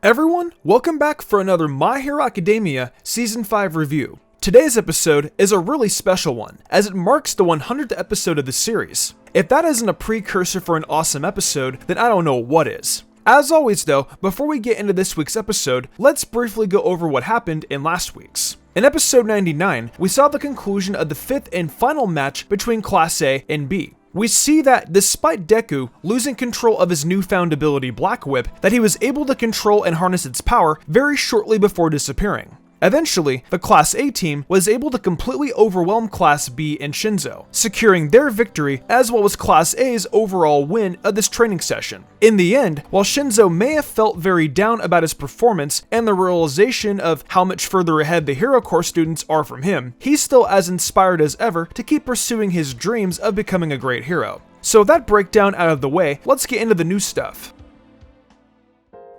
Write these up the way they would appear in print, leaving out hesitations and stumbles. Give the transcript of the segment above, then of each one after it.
Everyone, welcome back for another My Hero Academia Season 5 review. Today's episode is a really special one, as it marks the 100th episode of the series. If that isn't a precursor for an awesome episode, then I don't know what is. As always though, before we get into this week's episode, let's briefly go over what happened in last week's. In episode 99, we saw the conclusion of the 5th and final match between Class A and B. We see that despite Deku losing control of his newfound ability Black Whip, that he was able to control and harness its power very shortly before disappearing. Eventually, the Class A team was able to completely overwhelm Class B and Shinzo, securing their victory as well as Class A's overall win of this training session. In the end, while Shinzo may have felt very down about his performance and the realization of how much further ahead the Hero Corps students are from him, he's still as inspired as ever to keep pursuing his dreams of becoming a great hero. So with that breakdown out of the way, let's get into the new stuff.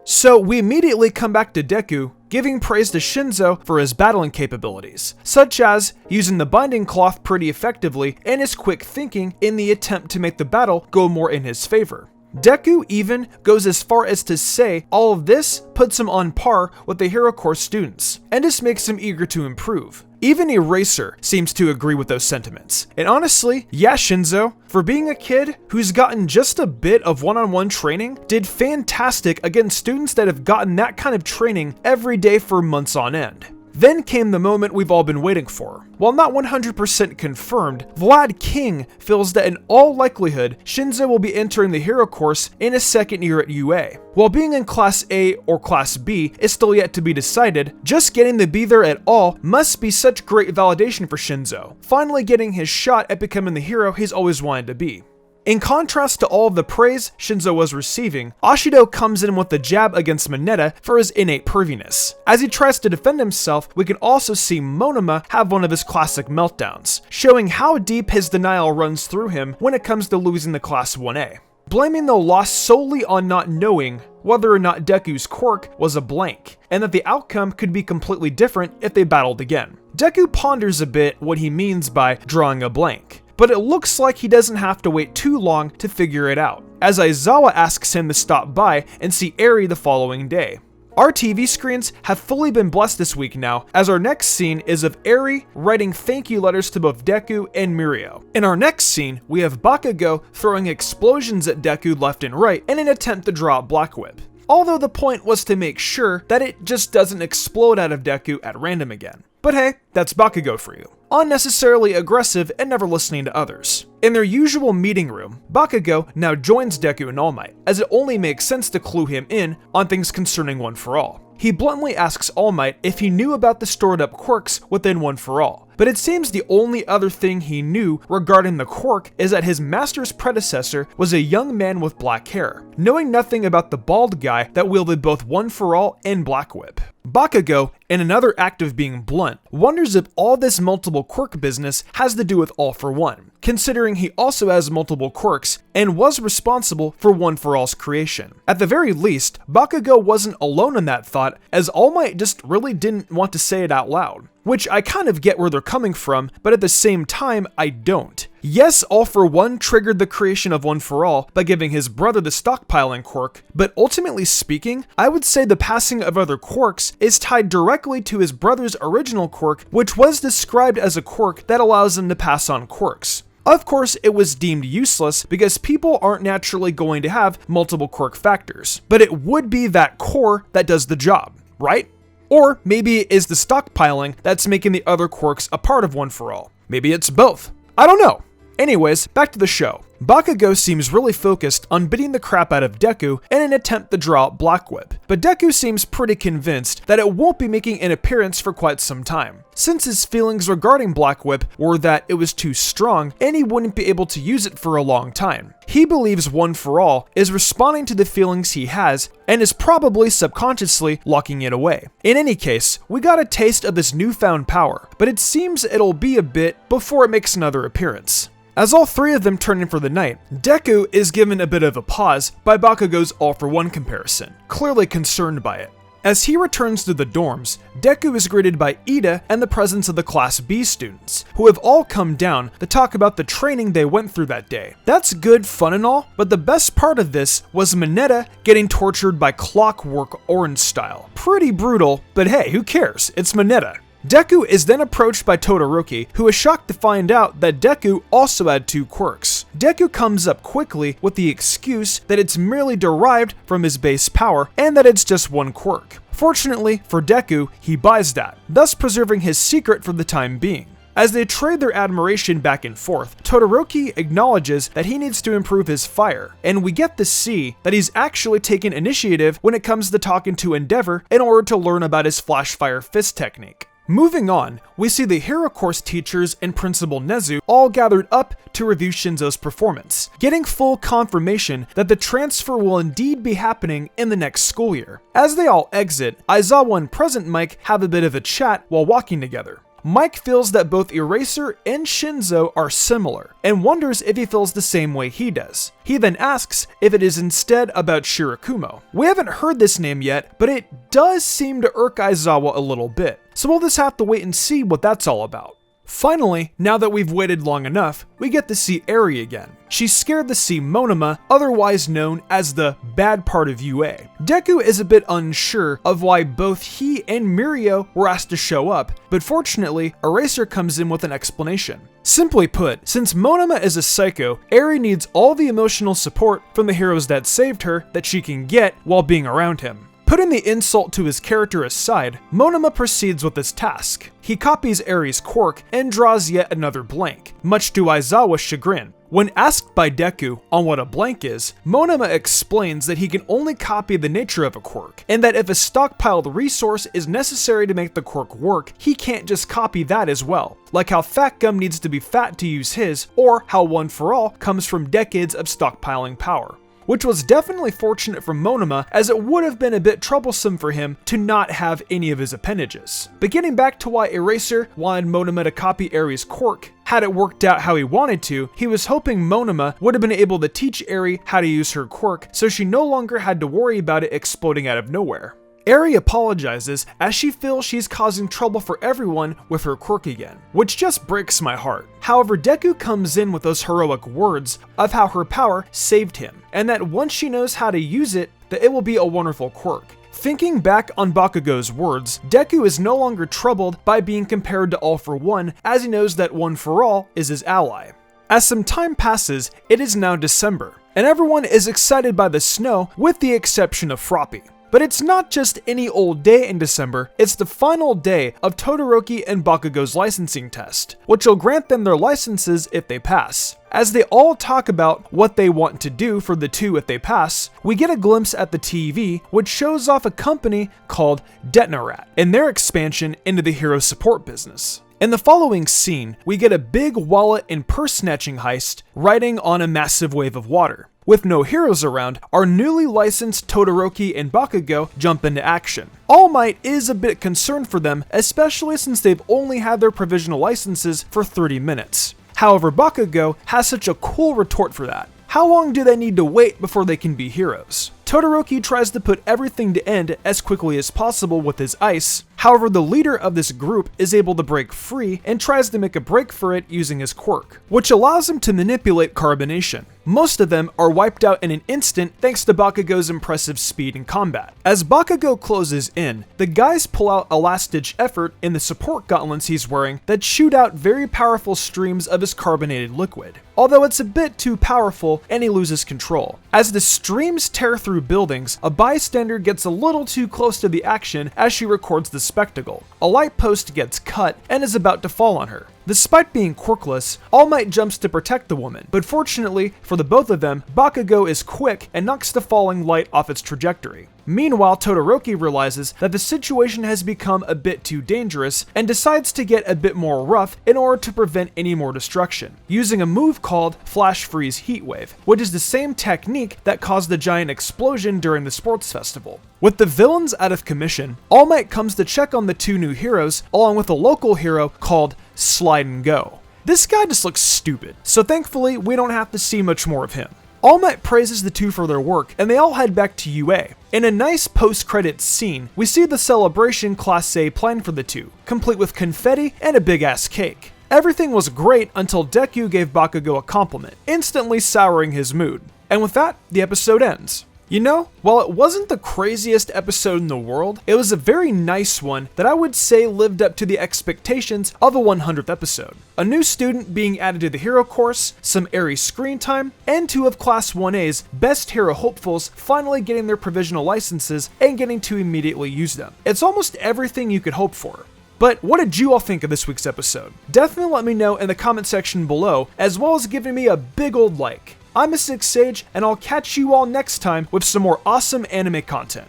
So we immediately come back to Deku, giving praise to Shinzo for his battling capabilities, such as using the binding cloth pretty effectively and his quick thinking in the attempt to make the battle go more in his favor. Deku even goes as far as to say all of this puts him on par with the Hero Corps students, and this makes him eager to improve. Even Eraser seems to agree with those sentiments. And honestly, yeah, Shinzo, for being a kid who's gotten just a bit of one-on-one training, did fantastic against students that have gotten that kind of training every day for months on end. Then came the moment we've all been waiting for. While not 100% confirmed, Vlad King feels that in all likelihood, Shinzo will be entering the Hero Course in his second year at UA. While being in Class A or Class B is still yet to be decided, just getting to be there at all must be such great validation for Shinzo, finally getting his shot at becoming the hero he's always wanted to be. In contrast to all of the praise Shinzo was receiving, Ashido comes in with the jab against Mineta for his innate perviness. As he tries to defend himself, we can also see Monoma have one of his classic meltdowns, showing how deep his denial runs through him when it comes to losing the Class 1A. Blaming the loss solely on not knowing whether or not Deku's quirk was a blank, and that the outcome could be completely different if they battled again. Deku ponders a bit what he means by drawing a blank, but it looks like he doesn't have to wait too long to figure it out, as Aizawa asks him to stop by and see ERI the following day. Our TV screens have fully been blessed this week now, as our next scene is of ERI writing thank you letters to both Deku and Mirio. In our next scene, we have Bakugo throwing explosions at Deku left and right in an attempt to draw a Black Whip, although the point was to make sure that it just doesn't explode out of Deku at random again. But hey, that's Bakugo for you. Unnecessarily aggressive and never listening to others. In their usual meeting room, Bakugo now joins Deku and All Might, as it only makes sense to clue him in on things concerning One For All. He bluntly asks All Might if he knew about the stored up quirks within One For All, but it seems the only other thing he knew regarding the quirk is that his master's predecessor was a young man with black hair, knowing nothing about the bald guy that wielded both One For All and Black Whip. Bakugo, in another act of being blunt, wonders if all this multiple quirk business has to do with All For One, considering he also has multiple quirks and was responsible for One For All's creation. At the very least, Bakugo wasn't alone in that thought, as All Might just really didn't want to say it out loud. Which I kind of get where they're coming from, but at the same time, I don't. Yes, All For One triggered the creation of One For All by giving his brother the stockpiling quirk, but ultimately speaking, I would say the passing of other quirks is tied directly to his brother's original quirk, which was described as a quirk that allows him to pass on quirks. Of course, it was deemed useless because people aren't naturally going to have multiple quirk factors, but it would be that core that does the job, right? Or maybe it is the stockpiling that's making the other quirks a part of One For All. Maybe it's both. I don't know. Anyways, back to the show. Bakugo seems really focused on beating the crap out of Deku in an attempt to draw out Black Whip, but Deku seems pretty convinced that it won't be making an appearance for quite some time, since his feelings regarding Black Whip were that it was too strong and he wouldn't be able to use it for a long time. He believes One For All is responding to the feelings he has and is probably subconsciously locking it away. In any case, we got a taste of this newfound power, but it seems it'll be a bit before it makes another appearance. As all three of them turn in for the night, Deku is given a bit of a pause by Bakugo's All For One comparison, clearly concerned by it. As he returns to the dorms, Deku is greeted by Ida and the presence of the Class B students, who have all come down to talk about the training they went through that day. That's good fun and all, but the best part of this was Mineta getting tortured by Clockwork Orange style. Pretty brutal, but hey, who cares? It's Mineta. Deku is then approached by Todoroki, who is shocked to find out that Deku also had 2 quirks. Deku comes up quickly with the excuse that it's merely derived from his base power and that it's just 1 quirk. Fortunately for Deku, he buys that, thus preserving his secret for the time being. As they trade their admiration back and forth, Todoroki acknowledges that he needs to improve his fire, and we get to see that he's actually taken initiative when it comes to talking to Endeavor in order to learn about his flash fire fist technique. Moving on, we see the Hero Course teachers and Principal Nezu all gathered up to review Shinzo's performance, getting full confirmation that the transfer will indeed be happening in the next school year. As they all exit, Aizawa and Present Mike have a bit of a chat while walking together. Mike feels that both Eraser and Shinzo are similar, and wonders if he feels the same way he does. He then asks if it is instead about Shirakumo. We haven't heard this name yet, but it does seem to irk Aizawa a little bit, so we'll just have to wait and see what that's all about. Finally, now that we've waited long enough, we get to see Eri again. She's scared to see Monoma, otherwise known as the bad part of UA. Deku is a bit unsure of why both he and Mirio were asked to show up, but fortunately, Eraser comes in with an explanation. Simply put, since Monoma is a psycho, Eri needs all the emotional support from the heroes that saved her that she can get while being around him. Putting the insult to his character aside, Monoma proceeds with his task. He copies Eri's quirk and draws yet another blank, much to Aizawa's chagrin. When asked by Deku on what a blank is, Monoma explains that he can only copy the nature of a quirk, and that if a stockpiled resource is necessary to make the quirk work, he can't just copy that as well. Like how Fat Gum needs to be fat to use his, or how One for All comes from decades of stockpiling power. Which was definitely fortunate for Monoma, as it would have been a bit troublesome for him to not have any of his appendages. But getting back to why Eraser wanted Monoma to copy Eri's quirk, had it worked out how he wanted to, he was hoping Monoma would have been able to teach Eri how to use her quirk so she no longer had to worry about it exploding out of nowhere. Eri apologizes as she feels she's causing trouble for everyone with her quirk again, which just breaks my heart. However, Deku comes in with those heroic words of how her power saved him, and that once she knows how to use it, that it will be a wonderful quirk. Thinking back on Bakugo's words, Deku is no longer troubled by being compared to All for One, as he knows that One for All is his ally. As some time passes, it is now December, and everyone is excited by the snow with the exception of Froppy. But it's not just any old day in December, it's the final day of Todoroki and Bakugo's licensing test, which will grant them their licenses if they pass. As they all talk about what they want to do for the two if they pass, we get a glimpse at the TV which shows off a company called Detnarat and their expansion into the hero support business. In the following scene, we get a big wallet and purse snatching heist riding on a massive wave of water. With no heroes around, our newly licensed Todoroki and Bakugo jump into action. All Might is a bit concerned for them, especially since they've only had their provisional licenses for 30 minutes. However, Bakugo has such a cool retort for that. How long do they need to wait before they can be heroes? Todoroki tries to put everything to end as quickly as possible with his ice. However, the leader of this group is able to break free and tries to make a break for it using his quirk, which allows him to manipulate carbonation. Most of them are wiped out in an instant thanks to Bakugo's impressive speed in combat. As Bakugo closes in, the guys pull out a last-ditch effort in the support gauntlets he's wearing that shoot out very powerful streams of his carbonated liquid, although it's a bit too powerful and he loses control. As the streams tear through buildings, a bystander gets a little too close to the action as she records the spectacle. A light post gets cut and is about to fall on her. Despite being quirkless, All Might jumps to protect the woman, but fortunately for the both of them, Bakugo is quick and knocks the falling light off its trajectory. Meanwhile, Todoroki realizes that the situation has become a bit too dangerous and decides to get a bit more rough in order to prevent any more destruction, using a move called Flash Freeze Heatwave, which is the same technique that caused the giant explosion during the sports festival. With the villains out of commission, All Might comes to check on the two new heroes along with a local hero called Slide and Go. This guy just looks stupid, so thankfully we don't have to see much more of him. All Might praises the two for their work, and they all head back to UA. In a nice post-credits scene, we see the celebration Class A planned for the two, complete with confetti and a big-ass cake. Everything was great until Deku gave Bakugo a compliment, instantly souring his mood. And with that, the episode ends. You know, while it wasn't the craziest episode in the world, it was a very nice one that I would say lived up to the expectations of a 100th episode. A new student being added to the hero course, some ERI screen time, and two of Class 1A's best hero hopefuls finally getting their provisional licenses and getting to immediately use them. It's almost everything you could hope for. But what did you all think of this week's episode? Definitely let me know in the comment section below, as well as giving me a big old like. I'm a Sage, and I'll catch you all next time with some more awesome anime content.